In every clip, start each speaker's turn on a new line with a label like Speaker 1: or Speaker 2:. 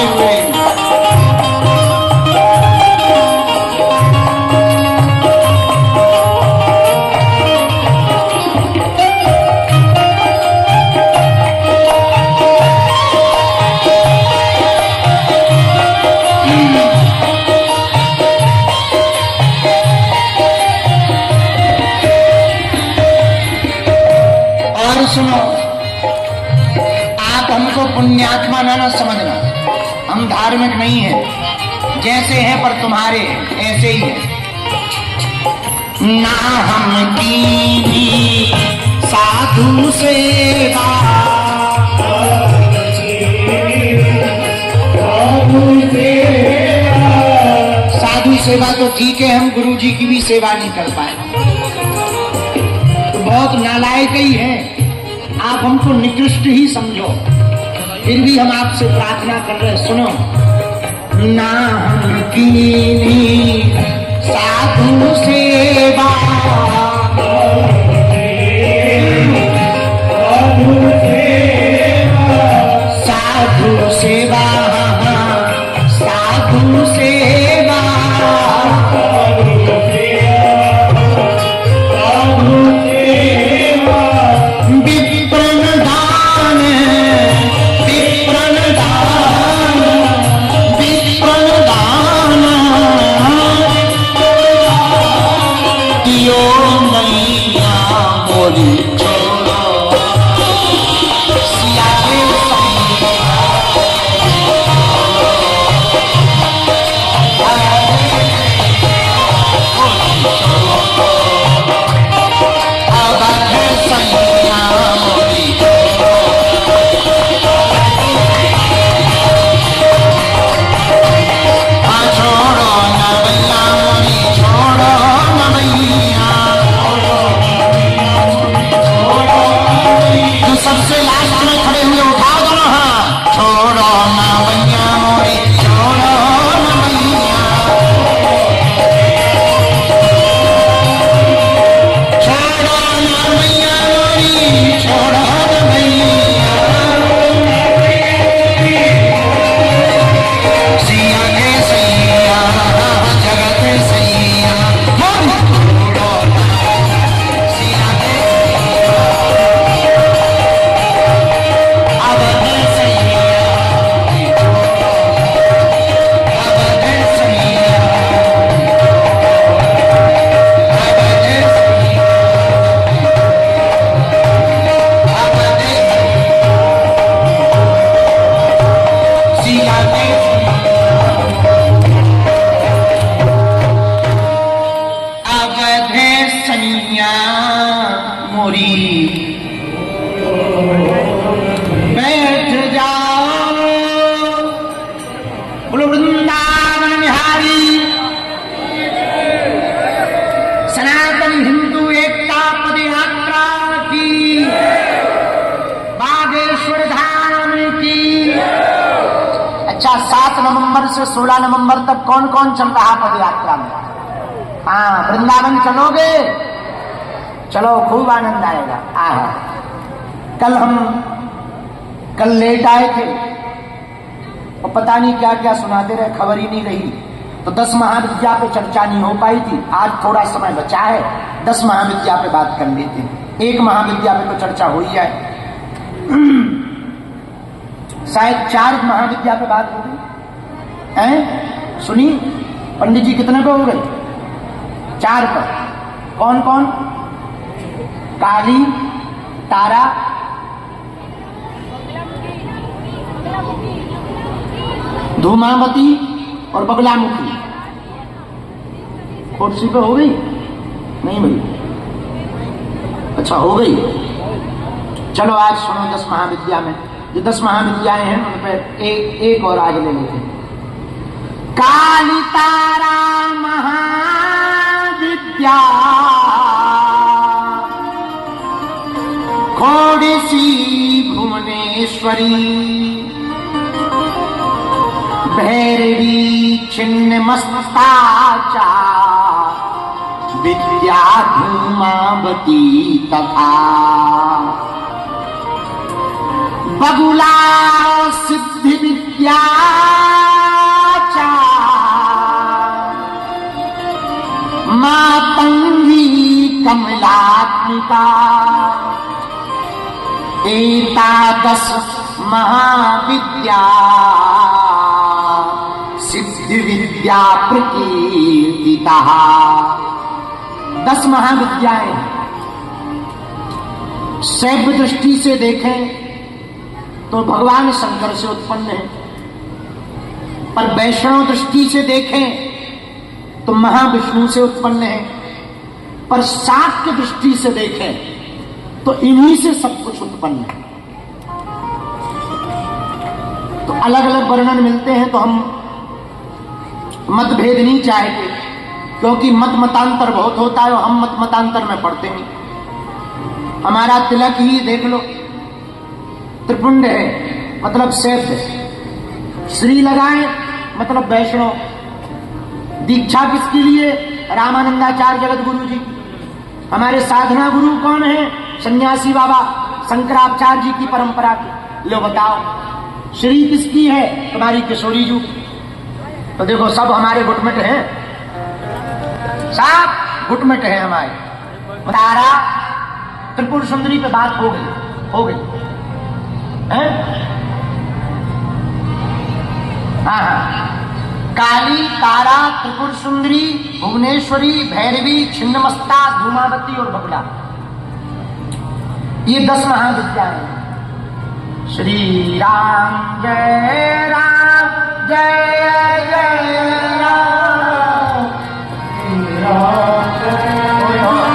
Speaker 1: आए हुए। और सुनो, आप हमको पुण्यात्मा ना समझना, हम धार्मिक नहीं हैं, जैसे हैं पर तुम्हारे ऐसे ही हैं। ना हम की साधु सेवा, साधु सेवा तो ठीक है, हम गुरु जी की भी सेवा नहीं कर पाए, तो बहुत नालायक ही है। आप हमको निकृष्ट ही समझो, फिर भी हम आपसे प्रार्थना कर रहे, सुनो। ना हम कीनी साधु सेवा, साधु सेवा, साधु सेवा, अच्छा 7 नवंबर से 16 नवंबर तक कौन कौन चल रहा पद यात्रा में? हाँ, वृंदावन चलोगे? चलो, खूब आनंद आएगा। कल लेट आए थे और पता नहीं क्या क्या सुनाते रहे, खबर ही नहीं रही, तो 10 महाविद्या पे चर्चा नहीं हो पाई थी। आज थोड़ा समय बचा है, 10 महाविद्या पे बात कर लेते हैं। एक महाविद्या पे तो चर्चा हो ही जाए, शायद 4 महाविद्या पे बात हो गई है। सुनी पंडित जी, कितने पे हो गए? 4 पर। कौन कौन? काली, तारा, धूमावती और बगलामुखी। कुर्सी पे हो गई? नहीं भाई, अच्छा हो गई। चलो आज सुनो 10 महाविद्या में, जो 10 महाविद्याएं हैं उन पर एक और आज ले लेते हैं। काली तारा महाविद्या, खोड़सी भुवनेश्वरी, भैरवी छिन्न मस्ताचा, विद्या धूमावती तथा बगुला सिद्धि विद्या, एकादश महाविद्या सिद्धि विद्या प्रकीर्तिता। 10 महाविद्याएं शैव दृष्टि से देखें तो भगवान शंकर से उत्पन्न है, पर वैष्णव दृष्टि से देखें तो महाविष्णु से उत्पन्न है, पर शाक्य दृष्टि से देखें तो इन्हीं से सब कुछ उत्पन्न है। तो अलग अलग वर्णन मिलते हैं तो हम मतभेद नहीं चाहते, क्योंकि मत मतांतर बहुत होता है और हम मत मतांतर में पढ़ते नहीं। हमारा तिलक ही देख लो, त्रिपुंड है मतलब शैव है, श्री लगाए मतलब वैष्णव, दीक्षा किसके लिए? रामानंदाचार्य जगत गुरु जी। हमारे साधना गुरु कौन है? सन्यासी बाबा शंकराचार्य जी की परंपरा के। लो बताओ, श्री किसकी है? तुम्हारी किशोरी जी। तो देखो सब हमारे गुटमिट हैं, सब गुटमिट हैं हमारे। तारा त्रिपुर सुंदरी पे बात हो गई है? हाँ, काली, तारा, त्रिपुर सुंदरी, भुवनेश्वरी, भैरवी, छिन्नमस्ता, धूमावती और बगुला, ये 10 महाविद्याएं। श्री राम जय राम जय जय राम, श्री राम जय राम।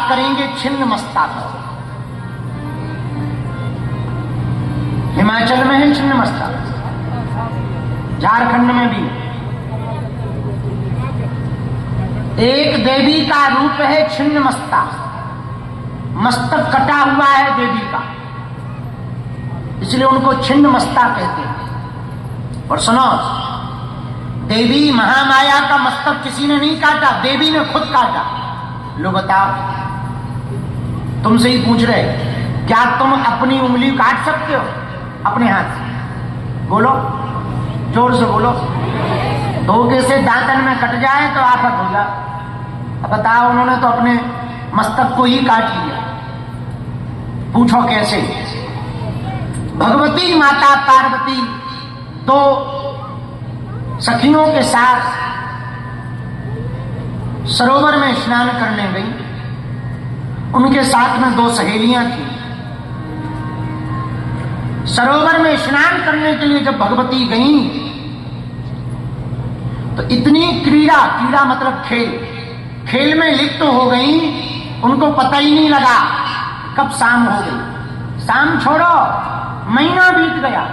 Speaker 1: करेंगे छिन्नमस्ता पर। हिमाचल में है छिन्नमस्ता, झारखंड में भी एक देवी का रूप है छिन्नमस्ता, मस्तक कटा हुआ है देवी का, इसलिए उनको छिन्नमस्ता कहते हैं। और सुनो, देवी महामाया का मस्तक किसी ने नहीं काटा, देवी ने खुद काटा। लो बताओ, तुमसे ही पूछ रहे, क्या तुम अपनी उंगली काट सकते हो अपने हाथ से? बोलो, जोर से बोलो। धोखे से दांतन में कट जाए तो आफत हो जाए। अब बताओ, उन्होंने तो अपने मस्तक को ही काट लिया। पूछो कैसे? भगवती माता पार्वती 2 सखियों के साथ सरोवर में स्नान करने गई। उनके साथ में 2 सहेलियां थी। सरोवर में स्नान करने के लिए जब भगवती गईं तो इतनी क्रीड़ा मतलब खेल में लिप्त हो गई, उनको पता ही नहीं लगा कब शाम हो गई। शाम छोड़ो, महीना बीत गया।